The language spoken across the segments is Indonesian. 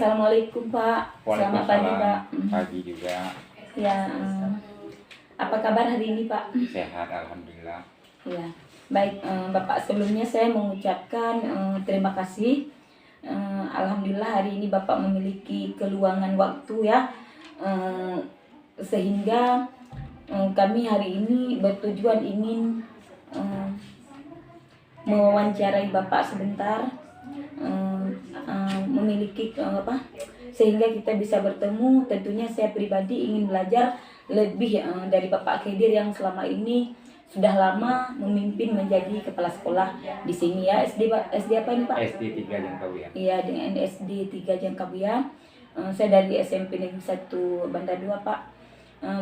Assalamualaikum Pak. Selamat pagi Waalaikumsalam. Pak. Pagi juga. Ya, apa kabar hari ini Pak? Sehat, alhamdulillah. Ya, baik Bapak, sebelumnya saya mengucapkan terima kasih. Alhamdulillah hari ini Bapak memiliki keluangan waktu ya, sehingga kami hari ini bertujuan ingin mewawancarai Bapak sebentar, memiliki sehingga kita bisa bertemu. Tentunya saya pribadi ingin belajar lebih dari Bapak Khadir yang selama ini sudah lama memimpin menjadi kepala sekolah di sini ya. SD apa ini Pak? SD 3 Jangkawian. Iya, dengan SD 3 Jangkawian. Saya dari SMP Negeri 1 Banda 2 Pak.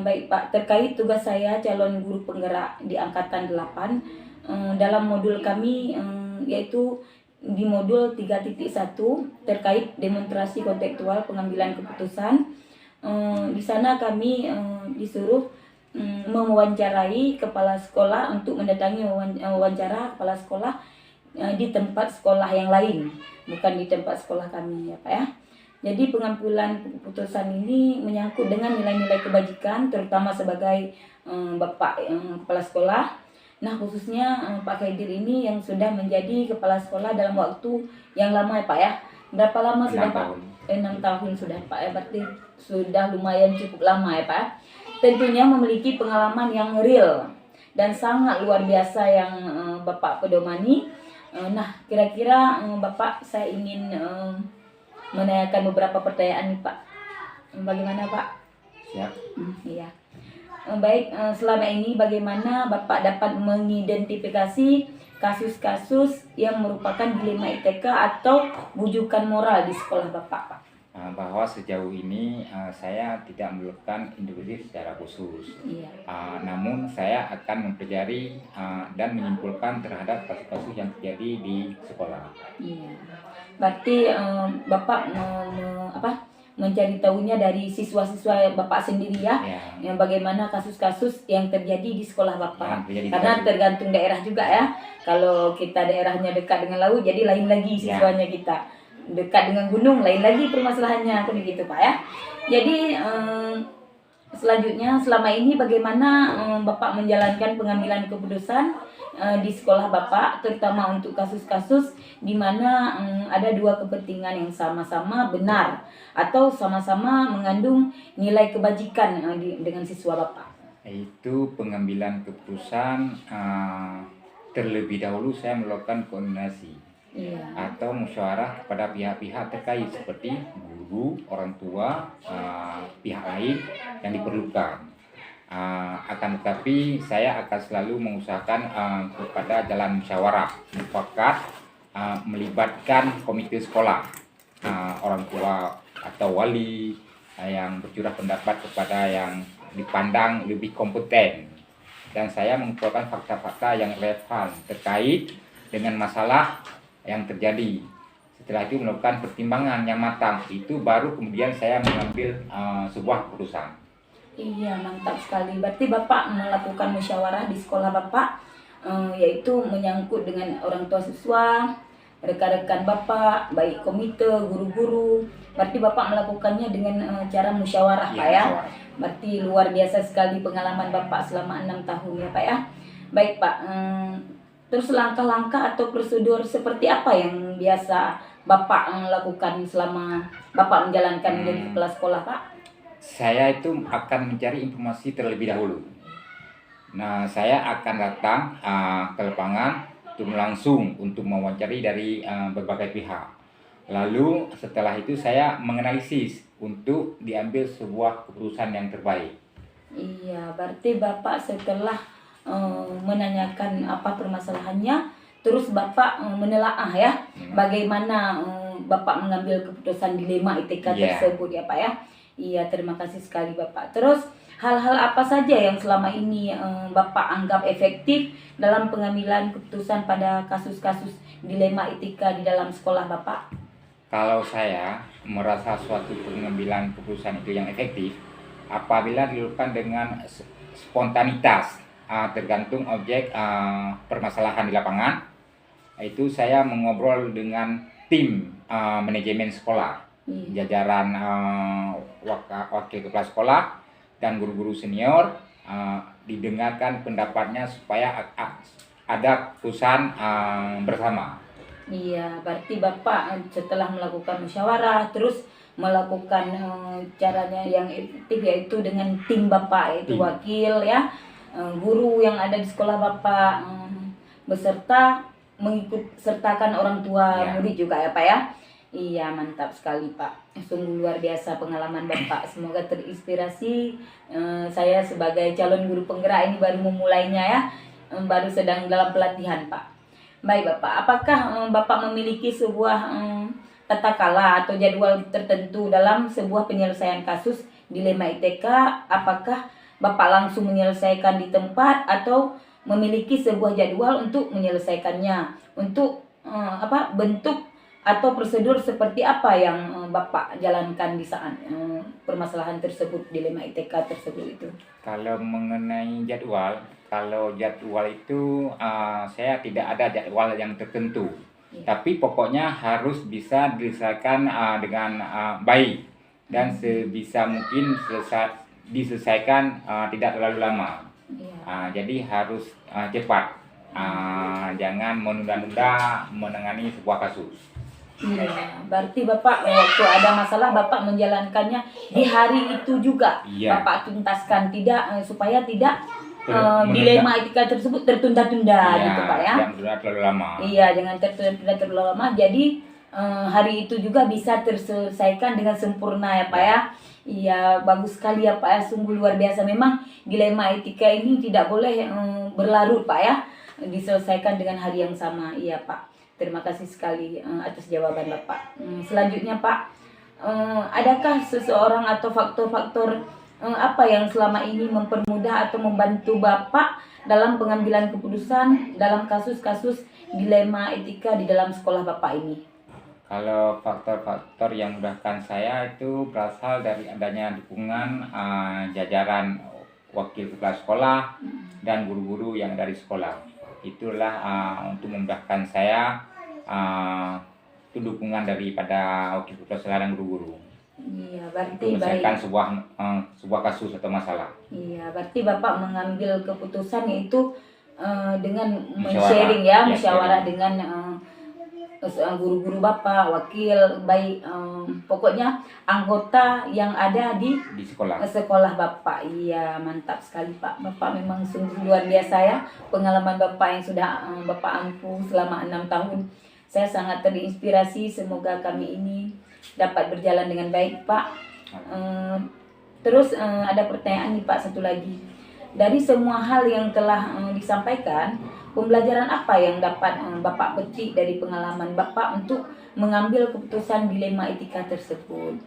Baik Pak, terkait tugas saya calon guru penggerak di angkatan 8 dalam modul kami, yaitu di modul 3.1 terkait demonstrasi kontekstual pengambilan keputusan. Di sana kami disuruh mewawancarai kepala sekolah untuk mendatangi wawancara kepala sekolah di tempat sekolah yang lain, bukan di tempat sekolah kami ya Pak ya. Jadi pengambilan keputusan ini menyangkut dengan nilai-nilai kebajikan, terutama sebagai Bapak kepala sekolah. Nah khususnya Pak Khadir ini yang sudah menjadi kepala sekolah dalam waktu yang lama ya Pak ya. Berapa lama sudah Pak? 6 tahun sudah Pak ya, berarti sudah lumayan cukup lama ya Pak. Tentunya memiliki pengalaman yang real dan sangat luar biasa yang Bapak pedomani. Nah kira-kira Bapak, saya ingin menanyakan beberapa pertanyaan nih Pak. Bagaimana Pak? Siap. Iya. Baik, selama ini bagaimana Bapak dapat mengidentifikasi kasus-kasus yang merupakan dilema ITK atau bujukan moral di sekolah Bapak Pak? Bahwa sejauh ini saya tidak memerlukan individu secara khusus. Iya. Namun saya akan mempelajari dan menyimpulkan terhadap kasus-kasus yang terjadi di sekolah. Iya. Berarti Bapak mencari tahunya dari siswa-siswa Bapak sendiri ya, yang bagaimana kasus-kasus yang terjadi di sekolah Bapak. Karena tergantung daerah juga ya. Kalau kita daerahnya dekat dengan laut, jadi lain lagi siswanya kita. Dekat dengan gunung, lain lagi permasalahannya, begitu Pak ya. Jadi selanjutnya, selama ini bagaimana Bapak menjalankan pengambilan keputusan di sekolah Bapak, terutama untuk kasus-kasus di mana ada dua kepentingan yang sama-sama benar atau sama-sama mengandung nilai kebajikan dengan siswa Bapak? Itu pengambilan keputusan, terlebih dahulu saya melakukan koordinasi atau musyawarah kepada pihak-pihak terkait seperti guru, orang tua, pihak lain yang diperlukan. Akan tetapi saya akan selalu mengusahakan kepada jalan musyawarah mufakat, melibatkan komite sekolah, orang tua atau wali yang bercurah pendapat kepada yang dipandang lebih kompeten, dan saya mengumpulkan fakta-fakta yang relevan terkait dengan masalah yang terjadi. Setelah itu melakukan pertimbangan yang matang, itu baru kemudian saya mengambil sebuah keputusan. Iya, mantap sekali. Berarti Bapak melakukan musyawarah di sekolah Bapak, yaitu menyangkut dengan orang tua siswa, rekan-rekan Bapak, baik komite, guru-guru. Berarti Bapak melakukannya dengan cara musyawarah Pak ya. Berarti luar biasa sekali pengalaman Bapak selama 6 tahun ya Pak ya. Baik Pak, terus langkah-langkah atau prosedur seperti apa yang biasa Bapak lakukan selama Bapak menjalankan menjadi kepala sekolah Pak? Saya itu akan mencari informasi terlebih dahulu. Nah, saya akan datang ke lapangan langsung untuk mewawancari dari berbagai pihak. Lalu setelah itu saya menganalisis untuk diambil sebuah keputusan yang terbaik. Iya, berarti Bapak setelah menanyakan apa permasalahannya, terus Bapak menelaah ya, bagaimana Bapak mengambil keputusan dilema ITK tersebut ya Pak ya. Iya, terima kasih sekali Bapak. Terus hal-hal apa saja yang selama ini Bapak anggap efektif dalam pengambilan keputusan pada kasus-kasus dilema ITK di dalam sekolah Bapak? Kalau saya merasa suatu pengambilan keputusan itu yang efektif apabila dilakukan dengan spontanitas, tergantung objek permasalahan di lapangan. Itu saya mengobrol dengan tim manajemen sekolah Iya. jajaran wakil kepala sekolah dan guru-guru senior, didengarkan pendapatnya supaya ada keputusan bersama. Iya, berarti Bapak setelah melakukan musyawarah terus melakukan caranya yang efektif yaitu dengan tim Bapak yaitu Tim. wakil ya, guru yang ada di sekolah Bapak, beserta mengikut sertakan orang tua Ya. murid juga ya Pak ya. Iya, mantap sekali Pak. Sungguh luar biasa pengalaman Bapak. Semoga terinspirasi. Saya sebagai calon guru penggerak ini baru memulainya ya. Baru sedang dalam pelatihan Pak. Baik Bapak, apakah Bapak memiliki sebuah tata kala atau jadwal tertentu dalam sebuah penyelesaian kasus dilema ITK? Apakah Bapak langsung menyelesaikan di tempat atau memiliki sebuah jadwal untuk menyelesaikannya? Untuk bentuk atau prosedur seperti apa yang Bapak jalankan di saat permasalahan tersebut, dilema ITK tersebut itu? Kalau mengenai jadwal, kalau jadwal itu saya tidak ada jadwal yang tertentu. Ya. Tapi pokoknya harus bisa diselesaikan dengan baik dan sebisa mungkin diselesaikan tidak terlalu lama. Ya. Jadi harus cepat, jangan menunda-nunda menangani sebuah kasus. Iya, berarti Bapak waktu ada masalah Bapak menjalankannya di hari itu juga. Iya. Bapak tuntaskan tidak supaya tidak Menunda. dilema etika tersebut tertunda-tunda Iya, gitu Pak ya. jangan menunda terlalu lama. Iya, jangan tertunda terlalu lama. Jadi hari itu juga bisa terselesaikan dengan sempurna ya Pak ya. Iya, bagus sekali ya Pak ya. Sungguh luar biasa. Memang dilema etika ini tidak boleh berlarut Pak ya. Diselesaikan dengan hari yang sama. Iya Pak. Terima kasih sekali atas jawaban Bapak. Selanjutnya Pak, adakah seseorang atau faktor-faktor apa yang selama ini mempermudah atau membantu Bapak dalam pengambilan keputusan dalam kasus-kasus dilema etika di dalam sekolah Bapak ini? Kalau faktor-faktor yang memudahkan saya itu berasal dari adanya dukungan jajaran wakil kepala sekolah dan guru-guru yang dari sekolah. Itulah untuk memudahkan saya, itu dukungan daripada wakil kepala sekolah dan guru-guru. Iya, berarti baik. Menyelesaikan sebuah kasus atau masalah. Iya, berarti Bapak mengambil keputusan yaitu dengan Musyawarah. sharing ya, Ya, musyawarah sharing. dengan guru-guru Bapak, wakil, baik pokoknya anggota yang ada di Di sekolah Bapak. Iya, mantap sekali Pak. Bapak memang sungguh luar biasa ya. Pengalaman Bapak yang sudah Bapak ampuh selama 6 tahun. Saya sangat terinspirasi. Semoga kami ini dapat berjalan dengan baik Pak. Terus ada pertanyaan nih Pak, satu lagi. Dari semua hal yang telah disampaikan, pembelajaran apa yang dapat Bapak petik dari pengalaman Bapak untuk mengambil keputusan dilema etika tersebut?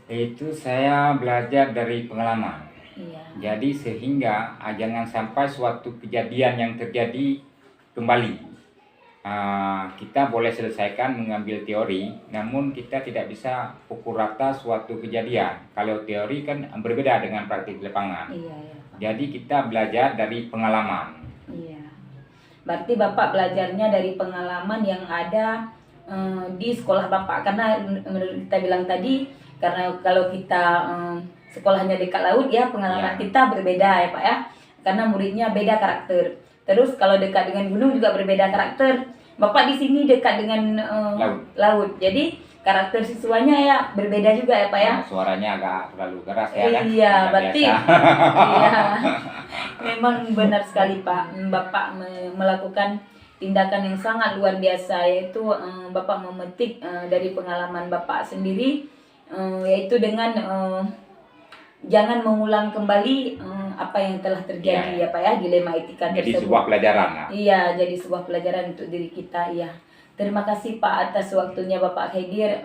Itu saya belajar dari pengalaman. Iya. Jadi sehingga jangan sampai suatu kejadian yang terjadi kembali. Kita boleh selesaikan mengambil teori, namun kita tidak bisa pukul rata suatu kejadian. Kalau teori kan berbeda dengan praktik di lapangan. Iya, iya. Jadi kita belajar dari pengalaman. Iya. Berarti Bapak belajarnya dari pengalaman yang ada di sekolah Bapak. Karena menurut kita bilang tadi, karena kalau kita sekolahnya dekat laut ya, pengalaman Ya. kita berbeda ya Pak ya. Karena muridnya beda karakter. Terus kalau dekat dengan gunung juga berbeda karakter. Bapak di sini dekat dengan laut. Jadi karakter siswanya ya berbeda juga ya Pak ya. Suaranya agak terlalu keras ya kan? Iya, Tidak berarti biasa. iya. Memang benar sekali Pak. Bapak melakukan tindakan yang sangat luar biasa, yaitu Bapak memetik dari pengalaman Bapak sendiri, yaitu dengan jangan mengulang kembali apa yang telah terjadi ya Pak ya, dilema etika Jadi tersebut. sebuah pelajaran. Iya, jadi sebuah pelajaran untuk diri kita ya. Terima kasih Pak atas waktunya Bapak Khadir.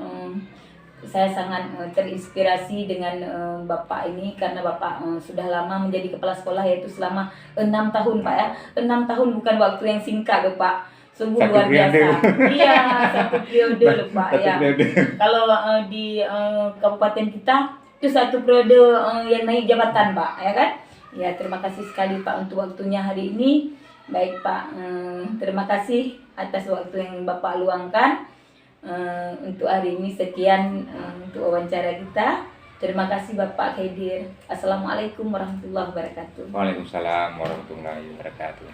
Saya sangat terinspirasi dengan Bapak ini karena Bapak sudah lama menjadi kepala sekolah, yaitu selama 6 tahun Pak ya. 6 tahun bukan waktu yang singkat loh Pak. Sungguh Satu luar biasa. periode. Iya, satu periode loh Pak Satu ya. periode. Kalau di kabupaten kita itu satu periode yang naik jabatan Pak, ya kan? Ya, terima kasih sekali Pak untuk waktunya hari ini. Baik Pak, terima kasih atas waktu yang Bapak luangkan. Untuk hari ini sekian untuk wawancara kita. Terima kasih Bapak Khaidir. Assalamualaikum warahmatullahi wabarakatuh. Waalaikumsalam warahmatullahi wabarakatuh.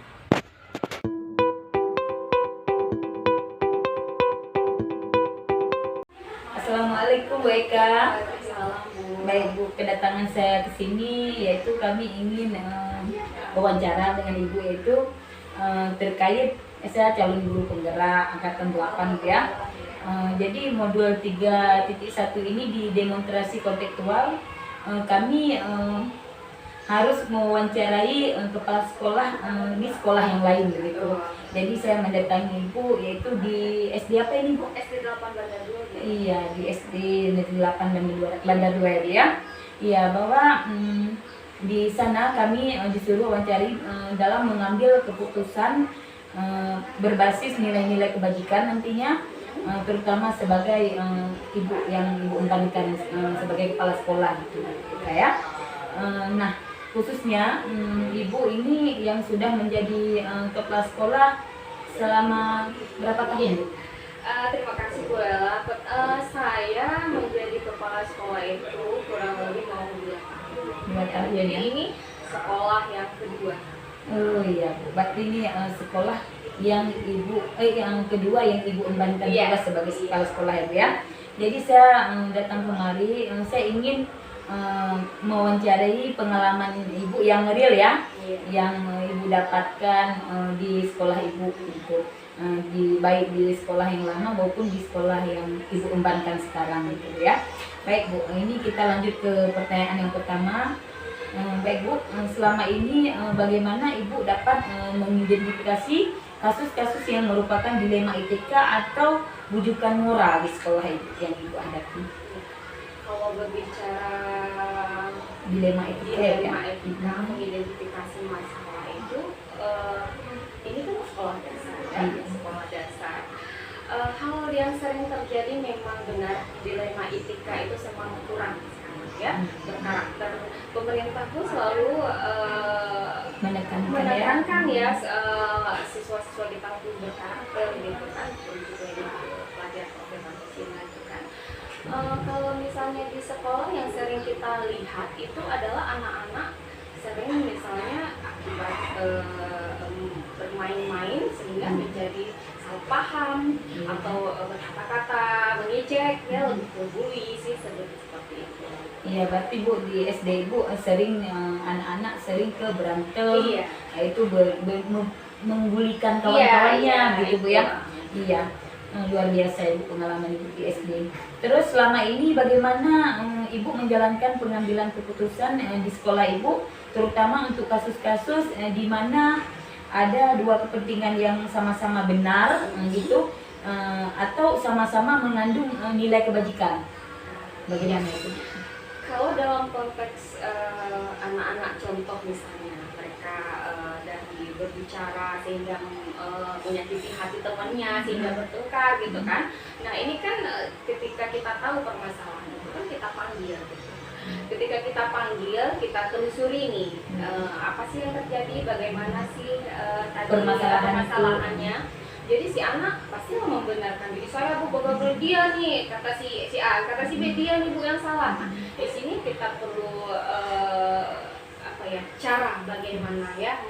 Assalamualaikum Bu Eka. Baik Bu, kedatangan saya ke sini yaitu kami ingin wawancara dengan Ibu yaitu terkait saya calon guru penggerak angkatan 8 gitu ya. Jadi modul 3.1 ini di demonstrasi kontekstual kami harus mewawancarai kepala sekolah di sekolah yang lain gitu. Jadi saya mendatangi Ibu yaitu di SD apa ini Bu? SD 8 Banda 2. Iya, di SD Negeri 8 Banda 2 ya. Iya, bahwa di sana kami disuruh wawancari dalam mengambil keputusan berbasis nilai-nilai kebajikan nantinya, terutama sebagai ibu yang ibu embankan sebagai kepala sekolah gitu ya. Nah, khususnya ibu ini yang sudah menjadi kepala sekolah selama berapa tahun Bu? Terima kasih Bu Ella. Saya menjadi kepala sekolah itu kurang lebih mau 2 tahun. 2 tahun Jadi ya. ini sekolah yang kedua. Oh iya Bu, berarti ini sekolah yang yang kedua yang ibu embankan juga sebagai kepala sekolah ya Bu ya. Jadi saya datang kemari, saya ingin mewawancarai pengalaman ibu yang real ya, yang ibu dapatkan di sekolah ibu gitu, baik di sekolah yang lama maupun di sekolah yang ibu embankan sekarang gitu ya. Baik Bu, ini kita lanjut ke pertanyaan yang pertama. Baik Bu, selama ini bagaimana Ibu dapat mengidentifikasi kasus-kasus yang merupakan dilema etika atau bujukan moral di sekolah Ibu yang Ibu hadapi? Kalau berbicara Dilema etika mengidentifikasi masalah itu, ini kan sekolah dasar ya, sekolah dasar. Hal yang sering terjadi memang benar dilema etika itu memang kurang ya, berkarakter. Pemerintah pun selalu menekankan ya siswa-siswa kita untuk berkarakter gitu kan, juga di pelajaran program Pancasila gitu kan. Kalau misalnya di sekolah yang sering kita lihat itu adalah anak-anak sering misalnya akibat bermain-main sehingga menjadi salah paham atau berkata-kata mengejek ya, lebih ke bully sih seperti itu. Iya, berarti Bu di SD Ibu sering anak-anak sering ke berantem, yaitu membulikan kawan-kawannya gitu Bu ya. Iya, luar biasa Ibu pengalaman Ibu di SD. Terus selama ini bagaimana Ibu menjalankan pengambilan keputusan di sekolah Ibu, terutama untuk kasus-kasus di mana ada dua kepentingan yang sama-sama benar gitu, atau sama-sama mengandung nilai kebajikan? Bagaimana itu? Kalau dalam konteks anak-anak contoh misalnya mereka dari berbicara sehingga menyakiti hati temannya sehingga bertengkar gitu kan. Nah ini kan ketika kita tahu permasalahan itu kan kita panggil gitu. Ketika kita panggil, kita telusuri nih apa sih yang terjadi, bagaimana sih tadi permasalahannya. Jadi si anak pasti membenarkan diri saya, Bu, betul dia nih, kata si A, kata si B dia nih Bu yang salah. Nah, di sini kita perlu cara bagaimana ya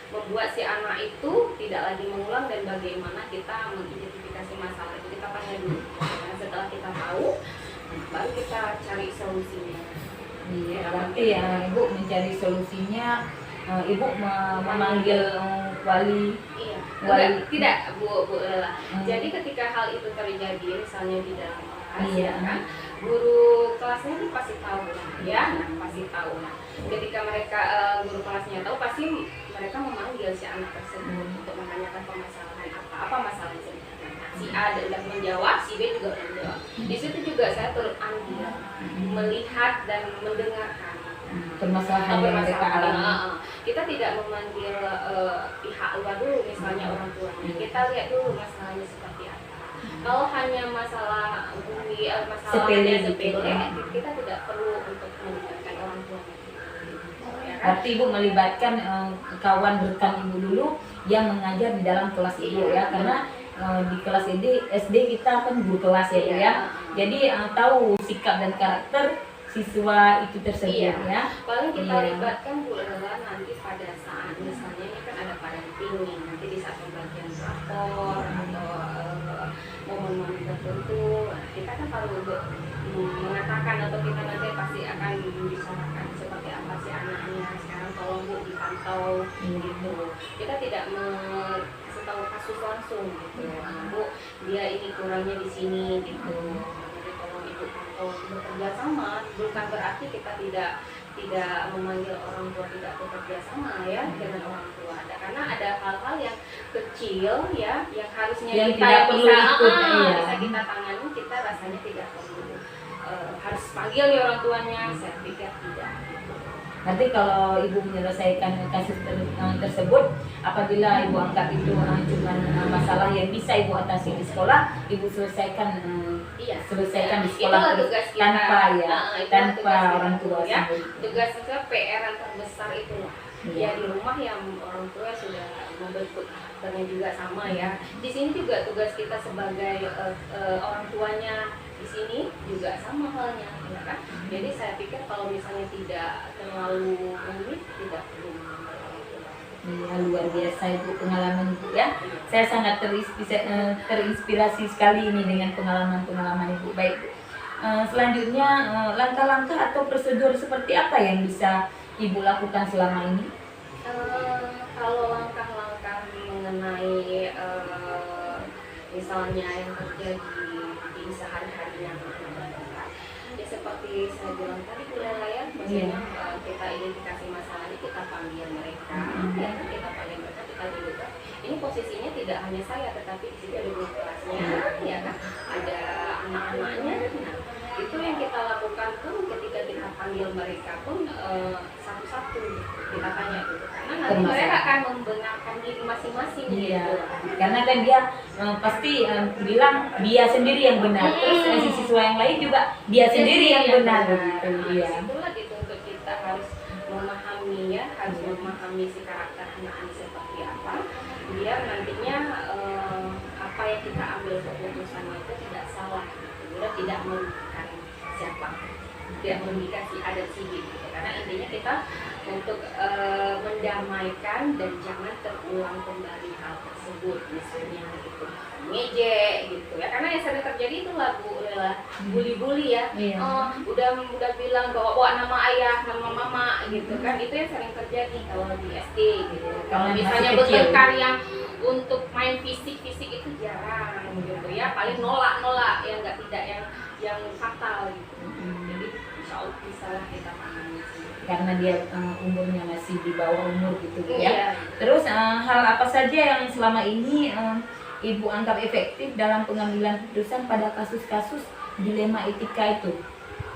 membuat si anak itu tidak lagi mengulang, dan bagaimana kita mengidentifikasi masalah itu. Kita tanya dulu. Nah, setelah kita tahu, baru kita cari solusinya. Iya, berarti ya Ibu mencari solusinya, Ibu memanggil wali. Iya. Wali. Tidak, Bu Ella. Jadi ketika hal itu terjadi, misalnya di dalam kelas, kan, guru kelasnya itu pasti tahu, ya, pasti tahu. Nah, ketika mereka guru kelasnya tahu, pasti mereka memanggil si anak tersebut untuk menanyakan permasalahan apa masalahnya sebenarnya. Si A sudah menjawab, si B juga sudah menjawab. Di situ juga saya turut andil, melihat dan mendengarkan permasalahan yang mereka alami. Kita tidak memanggil pihak luar dulu, misalnya orang tuanya. Kita lihat dulu masalahnya seperti apa. Kalau hanya masalah sepele, kita tidak perlu untuk melibatkan orang tuanya. Arti Ibu melibatkan kawan rekan Ibu dulu yang mengajar di dalam kelas Ibu ya, karena di kelas SD kita kan guru kelas ya Bu, Iya. ya. Jadi tahu sikap dan karakter siswa itu tersebut Iya. ya. Paling kita Iya. libatkan Bu adalah nanti pada saat misalnya ini kan ada parenting nih, nanti di saat pembagian rapor atau momen-momen tertentu kita kan perlu untuk mengatakan atau kita nanti pasti akan membicarakan seperti apa sih anaknya sekarang, tolong Bu dipantau gitu. Kita tidak kasih tahu kasus langsung gitu. Bu, dia ini kurangnya di sini gitu. Jadi tolong Ibu pantau bekerja sama, bukan berarti kita tidak memanggil orang tua tidak bekerja sama ya dengan orang tua. Karena ada hal-hal yang kecil ya yang harusnya Yang kita tidak perlu ikut, iya. bisa kita tangani, kita rasanya tidak perlu harus panggil nih orang tuanya. Saya pikir tidak gitu. Nanti kalau Ibu menyelesaikan kasus tersebut, apabila Ibu anggap itu cuma masalah yang bisa Ibu atasi di sekolah, Ibu selesaikan Iya, selesaikan di itulah sekolah tugas kita. tanpa ya, Itulah tanpa tugas kita, orang tua ya. sendiri. Tugas kita PR yang terbesar itu lah. Iya. Ya di rumah yang orang tua sudah membentuk karakternya juga sama ya. Di sini juga tugas kita sebagai orang tuanya di sini juga sama halnya, ya kan? Jadi saya pikir kalau misalnya tidak terlalu rumit, tidak perlu mengambil orang tua. Iya, luar biasa Ibu pengalaman Ibu ya. Saya sangat terinspirasi sekali ini dengan pengalaman-pengalaman Ibu. Baik, selanjutnya langkah-langkah atau prosedur seperti apa yang bisa Ibu lakukan selama ini? Kalau langkah-langkah mengenai misalnya yang terjadi di sehari-harinya, ya seperti saya bilang tadi Bu Lela ya, maksudnya kita identifikasi masalahnya, kita panggil mereka, ya kan, kita panggil mereka, kita juga. Ini posisinya tidak hanya saya, tetapi di sini ada guru kelasnya, ya kan, ada anak-anaknya. Nah, itu yang kita lakukan pun ketika kita panggil mereka pun satu-satu kita tanya gitu, karena nanti mereka akan membenarkan diri masing-masing Iya, gitu. karena kan dia pasti bilang dia sendiri yang benar, terus si siswa yang lain juga dia sendiri yang benar gitu. Iya. Itulah dituntut kita harus memahami ya, harus memahami si karakter anak-anak seperti apa, biar nantinya apa yang kita ambil keputusannya itu tidak salah, gitu. Tidak merugikan siapa, tidak merugikan si ada si B gitu. Karena intinya kita untuk mendamaikan dan jangan terulang kembali hal tersebut, misalnya gitu ngejek gitu ya, karena yang sering terjadi itu lah Bu Lela, bully-bully ya. Iya. Udah bilang bawa nama ayah, nama mama gitu kan, itu yang sering terjadi kalau di SD gitu. Kalau Masih misalnya kecil. bertengkar yang untuk main fisik itu jarang gitu ya, paling nolak yang nggak tidak yang fatal gitu. Jadi insya Allah bisa lah kita tangani sih. Karena dia umurnya masih di bawah umur gitu Bu, ya. Iya. Terus hal apa saja yang selama ini Ibu anggap efektif dalam pengambilan keputusan pada kasus-kasus dilema etika itu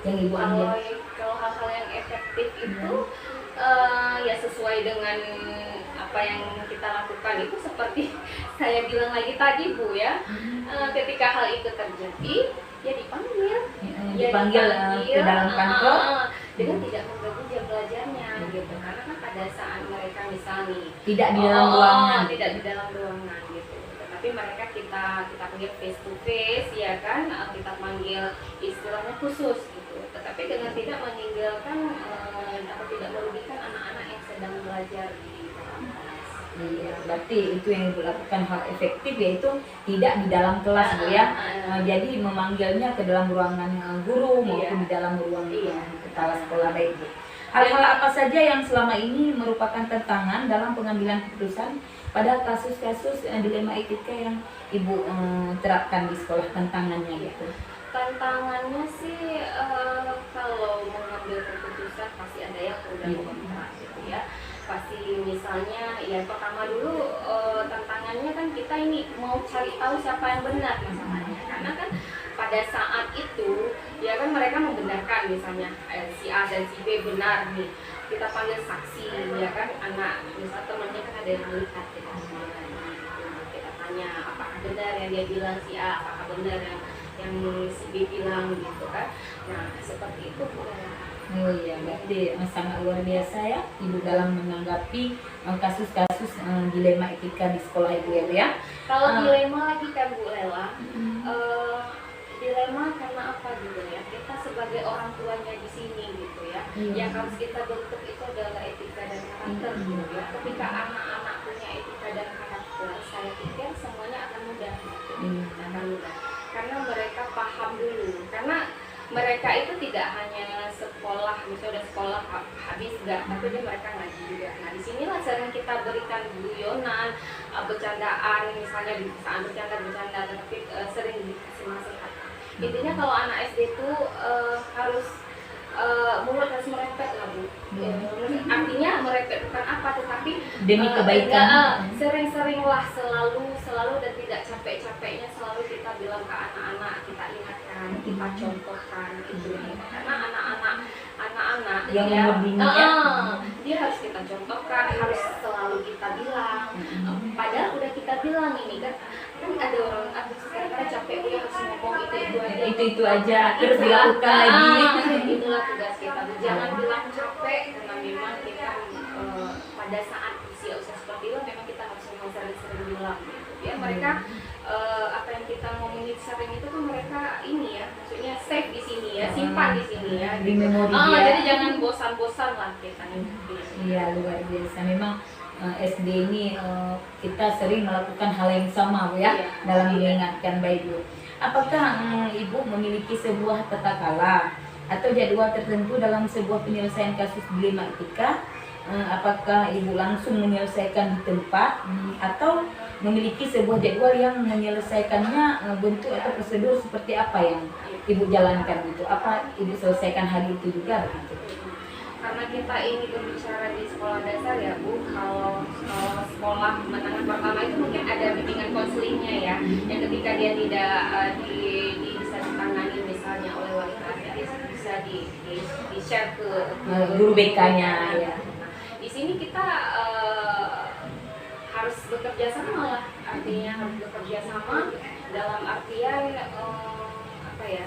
yang Ibu ambil? Kalau hal-hal yang efektif itu ya sesuai dengan apa yang kita lakukan, itu seperti saya bilang lagi tadi Bu ya, ketika hal itu terjadi ya dipanggil, Dipanggil ke dalam kantor dengan tidak mengganggu jam belajarnya gitu, karena kan pada saat mereka misalnya tidak di dalam ruangan. tidak di dalam ruangan gitu, tetapi mereka kita panggil face to face ya kan, kita panggil istilahnya khusus gitu, tetapi dengan tidak meninggalkan atau tidak merugikan anak-anak yang sedang belajar di dalam kelas. Iya, berarti itu yang Ibu lakukan hal efektif, yaitu tidak di dalam kelas Bu ya. Jadi memanggilnya ke dalam ruangan guru maupun di dalam ruang kepala sekolah. Baik Bu. Hal-hal apa saja yang selama ini merupakan tantangan dalam pengambilan keputusan pada kasus-kasus dilema etika yang Ibu terapkan di sekolah, tantangannya gitu? Tantangannya sih kalau mengambil keputusan pasti ada yang pro dan kontra gitu ya. Pasti misalnya ya pertama dulu tantangannya kan kita ini mau cari tahu siapa yang benar masalahnya, karena kan pada saat itu ya kan mereka membenarkan misalnya si A dan si B benar nih, kita panggil saksi ya kan, anak misal temannya kan ada yang melihat kita kita tanya apakah benar yang dia bilang si A, apakah benar yang si B bilang gitu kan. Nah seperti itu Oh iya, berarti sangat luar biasa ya Ibu dalam menanggapi kasus-kasus dilema etika di sekolah Ibu ya, Bu ya. Kalau dilema lagi kan Bu Lela, Mm. dilema karena apa gitu ya? Kita sebagai orang tuanya di sini gitu ya, Iya. yang harus kita bentuk itu adalah etika dan karakter gitu ya. Ketika anak-anak punya etika dan karakter, saya pikir semuanya akan mudah, gitu. Akan mudah. Karena mereka paham dulu, karena mereka itu tidak hanya sekolah, misalnya udah sekolah habis enggak, tapi dia mereka ngaji juga. Nah disinilah sering kita berikan guyonan, bercandaan, misalnya di saat bercanda, tapi sering dikasih nasihat. Intinya kalau anak SD itu harus mulut harus merepet lah Bu. Artinya merepet bukan apa, tetapi Demi kebaikan. sering-seringlah selalu dan tidak capek-capeknya selalu kita bilang ke anak-anak, kita ingatkan, kita contohkan gitu. Karena anak-anak Yang dia, nomor dini ya. dia harus kita contohkan, harus selalu kita bilang. Padahal udah kita bilang ini kan ada orang kadang-kadang capek dia harus ngomong itu aja. Itu aja terus dilakukan lagi. Itulah tugas kita. Jangan bilang capek karena memang kita pada saat usia seperti itu memang kita harus sering-sering bilang gitu. Ya mereka apa yang kita ngomongin sering itu kan mereka ini ya, maksudnya save di sini ya, simpan di sini ya. Di memori dia. Jadi jangan bosan-bosan lah kita ngikutin. Iya, luar biasa. Memang SD ini kita sering melakukan hal yang sama Bu ya, Iya. dalam mengingatkan baik Bu. Apakah Ibu memiliki sebuah tata cara atau jadwal tertentu dalam sebuah penyelesaian kasus dilema etika? Apakah Ibu langsung menyelesaikan di tempat atau memiliki sebuah jadwal yang menyelesaikannya, bentuk atau prosedur seperti apa yang Ibu jalankan gitu? Apa Ibu selesaikan hari itu juga begitu? Karena kita ini berbicara di sekolah dasar ya Bu, kalau sekolah menengah pertama itu mungkin ada bimbingan konselingnya ya, yang ketika dia tidak bisa ditangani misalnya oleh wali kelasnya, dia bisa di share ke guru BK-nya ya. Nah, di sini kita harus bekerja sama lah, artinya harus bekerja sama dalam artian apa ya?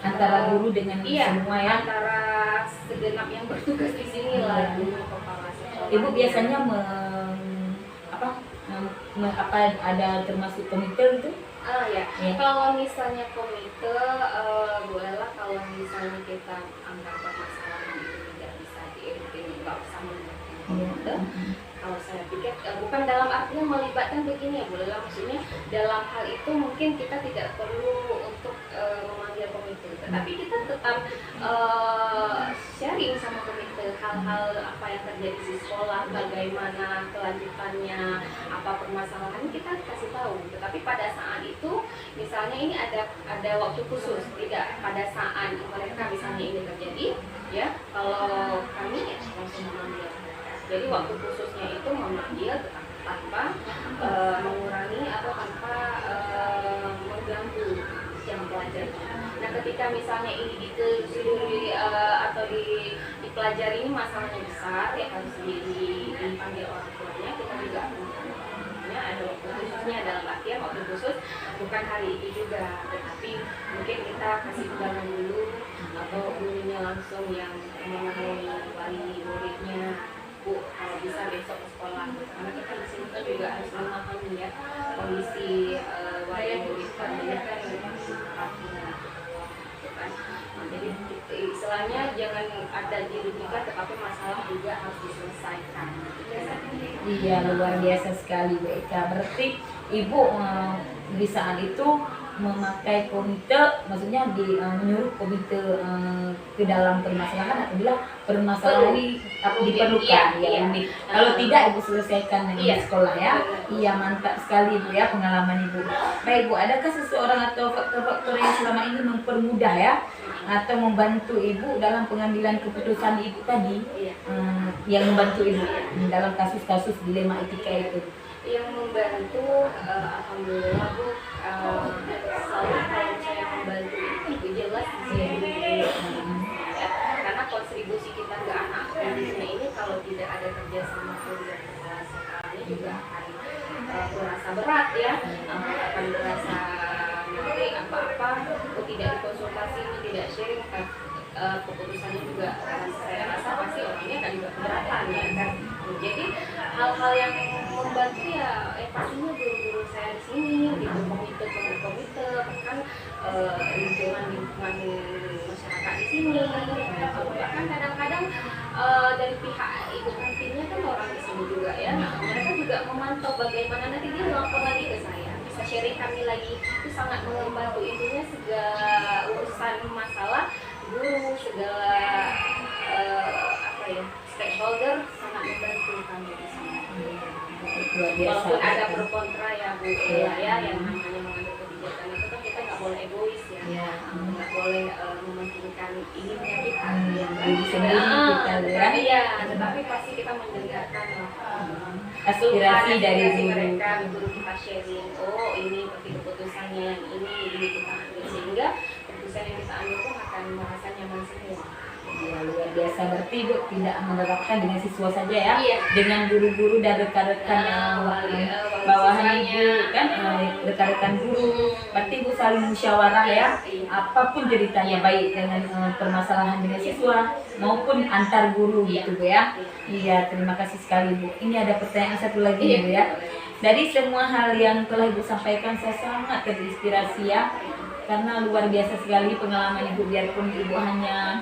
Antara guru dengan semua ya. Antara segenap yang bertugas di sini lah, guru kepala sekolah. Ibu biasanya ada termasuk komite gitu? Ya. Ya. Kalau misalnya komite, bolehlah kalau misalnya kita anggap permasalahan itu tidak bisa diikutin, nggak usah melibatkan komite. Kalau saya pikir bukan dalam artinya melibatkan begini ya, bolehlah, maksudnya dalam hal itu mungkin kita tidak perlu untuk memanggil komite, tetapi kita tetap sharing sama komite hal-hal apa yang terjadi di sekolah, bagaimana kelanjutannya, apa permasalahan kita kasih tahu. Tetapi pada saat itu misalnya ini ada waktu khusus, tidak pada saat mereka misalnya ini terjadi ya, kalau kami ya langsung memanggil. Jadi waktu khususnya itu memanggil tanpa mengurangi atau tanpa mengganggu yang pelajar. Nah ketika misalnya ini ditelusuri atau dipelajari ini masalahnya besar ya, harus dipanggil orang tuanya, kita juga ada waktu khususnya, dalam artian waktu khusus bukan hari itu juga, tetapi mungkin kita kasih undangan dulu atau gurunya langsung yang mengenai wali muridnya, Bu, kalau bisa besok ke sekolah, karena kita di sini kan juga harus memahami ya kondisi wali murid kan jadi istilahnya jangan ada dirugikan, tetapi masalah juga harus diselesaikan. Iya, luar biasa sekali Bu Eka. Berarti Ibu di saat itu memakai komite, maksudnya menyuruh komite ke dalam permasalahan apabila permasalahan ini diperlukan ya. Kalau tidak Ibu selesaikan dengan sekolah ya. Iya, mantap sekali Bu ya pengalaman Ibu. Baik Bu, adakah seseorang atau faktor-faktor yang selama ini mempermudah ya atau membantu Ibu dalam pengambilan keputusan Ibu tadi, yang membantu Ibu dalam kasus-kasus dilema etika itu? Yang membantu, alhamdulillah Bu, selalu kalau saya membantu itu jelas di sini ya, karena kontribusi kita ke anak kondisinya ini kalau tidak ada kerjasama kedua kepala sekolahnya juga akan berasa berat ya, akan berasa nanti apa-apa tidak dikonsultasi, tidak sharing, keputusannya juga hal-hal yang membantu ya pastinya guru-guru saya di sini gitu, komite bahkan lingkungan masyarakat di sini gitu. Bahkan kadang-kadang dari pihak ibu kantinnya kan orang di sini juga ya, mereka juga memantau bagaimana nanti dia melapor lagi ke saya, bisa sharing kami lagi, itu sangat membantu. Intinya segala urusan masalah guru, segala apa ya, stakeholder sangat membantu kami di sini. Luar biasa. Walaupun ada pro kontra ya Bu Ella ya, yang namanya mengambil kebijakan itu kan kita nggak boleh egois ya, Iya. nggak boleh mementingkan inginnya kita, ya kan? Diri sendiri kita ya. Iya, tetapi pasti kita mendengarkan Aspirasi dari guru. mereka, guru kita sharing, oh ini berarti keputusannya yang ini kita ambil, sehingga keputusan yang kita ambil pun akan merasa nyaman semua. Ya, luar biasa. Berarti Ibu tidak menerapkan dengan siswa saja ya, Iya. dengan guru-guru dan rekan-rekan yang wali bawahan siswanya. Ibu kan, rekan-rekan guru. Berarti Ibu saling musyawarah ya, Iya. apapun ceritanya, baik dengan permasalahan dengan siswa maupun antar guru gitu Bu ya. Iya, terima kasih sekali Bu. Ini ada pertanyaan satu lagi Iya. Bu ya. Dari semua hal yang telah Ibu sampaikan, saya sangat terinspirasi ya, karena luar biasa sekali pengalaman Ibu, biarpun Ibu hanya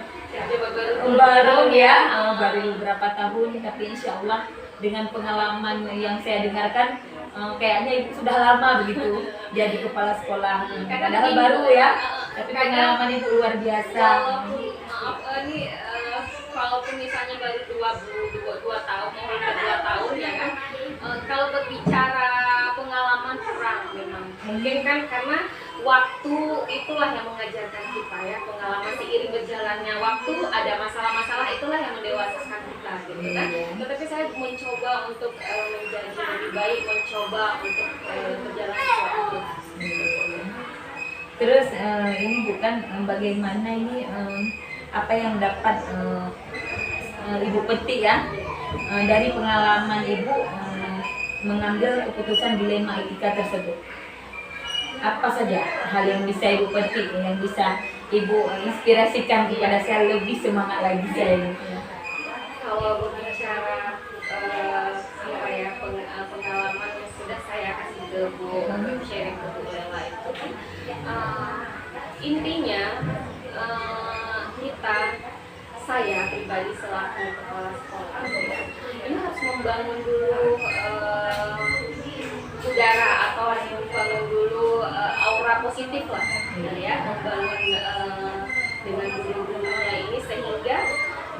baru ya, baru beberapa tahun, tapi insya Allah dengan pengalaman yang saya dengarkan, kayaknya Ibu sudah lama begitu jadi kepala sekolah. Padahal baru ya, tapi pengalaman Ibu luar biasa. Walaupun maaf ini walaupun misalnya baru dua tahun, mau hampir 2 tahun ya kan, kalau berbicara pengalaman kurang memang, mungkin kan karena waktu itulah yang mengajarkan kita ya, pengalaman seiring berjalannya waktu, ada masalah-masalah itulah yang mendewasakan kita gitu kan. Tetapi saya mencoba untuk menjadi lebih baik, mencoba untuk berjalan sesuatu. Terus ini bukan bagaimana ini apa yang dapat Ibu petik ya dari pengalaman Ibu mengambil keputusan dilema etika tersebut. Apa saja hal yang bisa Ibu petik, yang bisa Ibu inspirasikan kepada saya lebih semangat lagi saya ini? Kalau berbicara apa ya, pengalaman yang sudah saya kasih ke Bu, sharing ke Bu Lela itu kan intinya saya pribadi selaku kepala sekolah ya, ini harus membangun dulu udara atau harus membangun dulu aura positif lah ya, membangun dengan guru-gurunya ini sehingga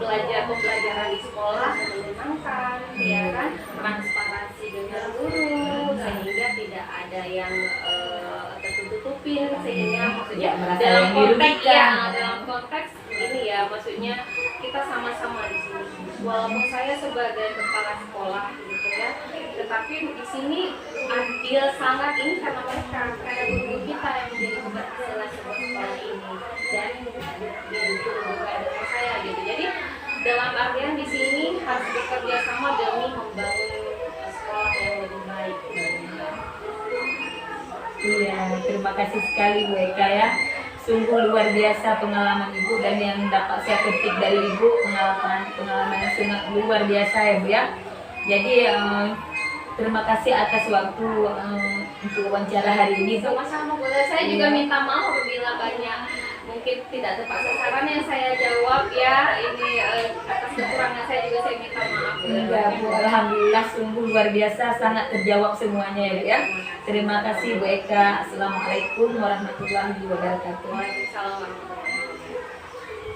pembelajaran di sekolah menyenangkan ya kan, transparansi dengan guru sehingga tidak ada yang tertutup-tutupin, sehingga maksudnya dalam konteks ini ya, maksudnya kita sama-sama di sini. Walaupun saya sebagai kepala sekolah gitu ya, tetapi di sini adil sangat ini karena mereka, karena guru kita yang menjadi keberhasilan sebuah sekolah ini dan didukung juga dengan saya gitu. Jadi dalam artian di sini harus bekerja sama demi membangun sekolah yang lebih baik. Iya, terima kasih sekali Bu Eka ya. Sungguh luar biasa pengalaman Ibu, dan yang dapat saya petik dari Ibu pengalaman yang sangat luar biasa ya Bu ya. Jadi terima kasih atas waktu untuk wawancara hari ini Bu. Sama-sama Bu. Saya juga minta maaf apabila banyak mungkin tidak tepat sasaran yang saya jawab ya. Ini atas kekurangan saya juga saya minta maaf. Enggak Bu, alhamdulillah sungguh luar biasa, sangat terjawab semuanya ya Bu ya. Terima kasih Bu Eka. Assalamualaikum warahmatullahi wabarakatuh. Waalaikumsalam warahmatullahi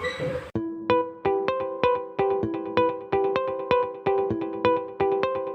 wabarakatuh.